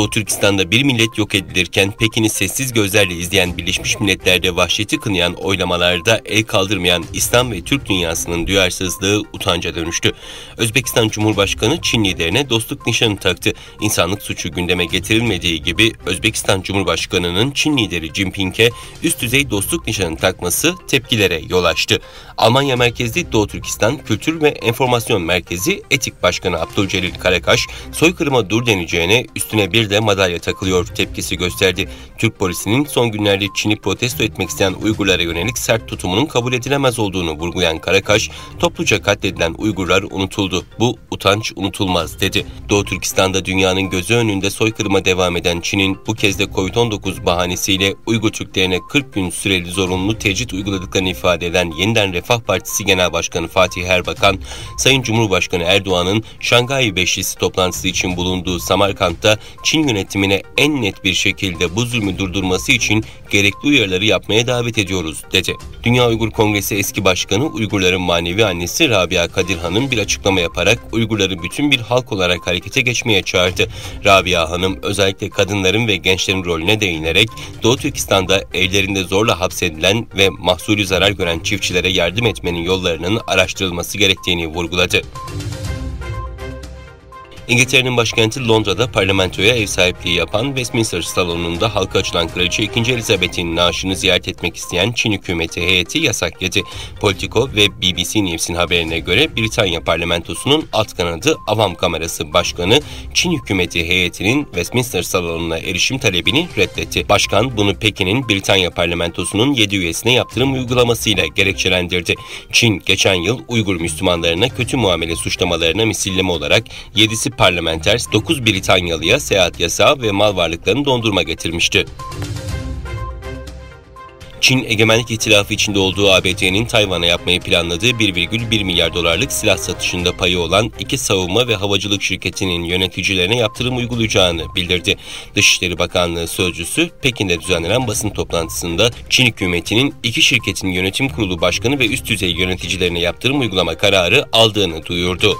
Doğu Türkistan'da bir millet yok edilirken Pekin'i sessiz gözlerle izleyen Birleşmiş Milletler'de vahşeti kınayan oylamalarda el kaldırmayan İslam ve Türk dünyasının duyarsızlığı utanca dönüştü. Özbekistan Cumhurbaşkanı Çin liderine dostluk nişanı taktı. İnsanlık suçu gündeme getirilmediği gibi Özbekistan Cumhurbaşkanı'nın Çin lideri Jinping'e üst düzey dostluk nişanı takması tepkilere yol açtı. Almanya merkezli Doğu Türkistan Kültür ve Enformasyon Merkezi Etik Başkanı Abdülcelil Karakaş, soykırıma dur deneceğine üstüne bir de madalya takılıyor tepkisi gösterdi. Türk polisinin son günlerde Çin'i protesto etmek isteyen Uygurlara yönelik sert tutumunun kabul edilemez olduğunu vurgulayan Karakaş, topluca katledilen Uygurlar unutuldu. Bu utanç unutulmaz dedi. Doğu Türkistan'da dünyanın gözü önünde soykırıma devam eden Çin'in bu kez de Covid-19 bahanesiyle Uygur Türklerine 40 gün süreli zorunlu tecrit uyguladıklarını ifade eden Yeniden Refah Partisi Genel Başkanı Fatih Erbakan, Sayın Cumhurbaşkanı Erdoğan'ın Şanghay Beşlisi toplantısı için bulunduğu Samarkand'da Çin yönetimine en net bir şekilde bu zulmü durdurması için gerekli uyarıları yapmaya davet ediyoruz dedi. Dünya Uygur Kongresi eski başkanı Uygurların manevi annesi Rabia Kadir Hanım bir açıklama yaparak Uygurları bütün bir halk olarak harekete geçmeye çağırdı. Rabia Hanım özellikle kadınların ve gençlerin rolüne değinerek Doğu Türkistan'da evlerinde zorla hapsedilen ve mahsulü zarar gören çiftçilere yardım etmenin yollarının araştırılması gerektiğini vurguladı. İngiltere'nin başkenti Londra'da parlamentoya ev sahipliği yapan Westminster Salonu'nda halka açılan Kraliçe 2. Elizabeth'in naaşını ziyaret etmek isteyen Çin hükümeti heyeti yasak yedi. Politico ve BBC News'in haberine göre Britanya parlamentosunun alt kanadı Avam Kamerası Başkanı Çin hükümeti heyetinin Westminster Salonu'na erişim talebini reddetti. Başkan bunu Pekin'in Britanya parlamentosunun 7 üyesine yaptırım uygulamasıyla gerekçelendirdi. Çin geçen yıl Uygur Müslümanlarına kötü muamele suçlamalarına misilleme olarak 7'si parlamenter 9 Britanyalıya seyahat yasağı ve mal varlıklarını dondurma getirmişti. Çin, egemenlik ihtilafı içinde olduğu ABD'nin Tayvan'a yapmayı planladığı 1,1 milyar dolarlık silah satışında payı olan iki savunma ve havacılık şirketinin yöneticilerine yaptırım uygulayacağını bildirdi. Dışişleri Bakanlığı sözcüsü, Pekin'de düzenlenen basın toplantısında Çin hükümetinin iki şirketin yönetim kurulu başkanı ve üst düzey yöneticilerine yaptırım uygulama kararı aldığını duyurdu.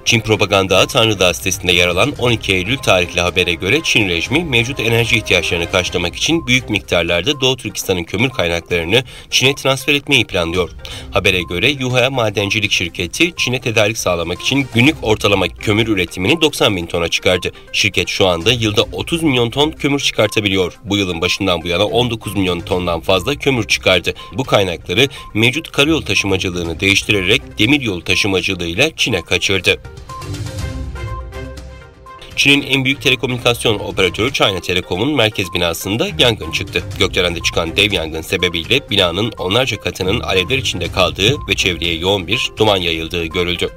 Çin Propaganda Ağı Tanrı Dağı sitesinde yer alan 12 Eylül tarihli habere göre Çin rejimi mevcut enerji ihtiyaçlarını karşılamak için büyük miktarlarda Doğu Türkistan'ın kömür kaynaklarını Çin'e transfer etmeyi planlıyor. Habere göre Yuhua Madencilik Şirketi Çin'e tedarik sağlamak için günlük ortalama kömür üretimini 90 bin tona çıkardı. Şirket şu anda yılda 30 milyon ton kömür çıkartabiliyor. Bu yılın başından bu yana 19 milyon tondan fazla kömür çıkardı. Bu kaynakları mevcut karayol taşımacılığını değiştirerek demiryolu taşımacılığıyla Çin'e kaçırdı. Çin'in en büyük telekomünikasyon operatörü China Telecom'un merkez binasında yangın çıktı. Gökdelende çıkan dev yangın sebebiyle binanın onlarca katının alevler içinde kaldığı ve çevreye yoğun bir duman yayıldığı görüldü.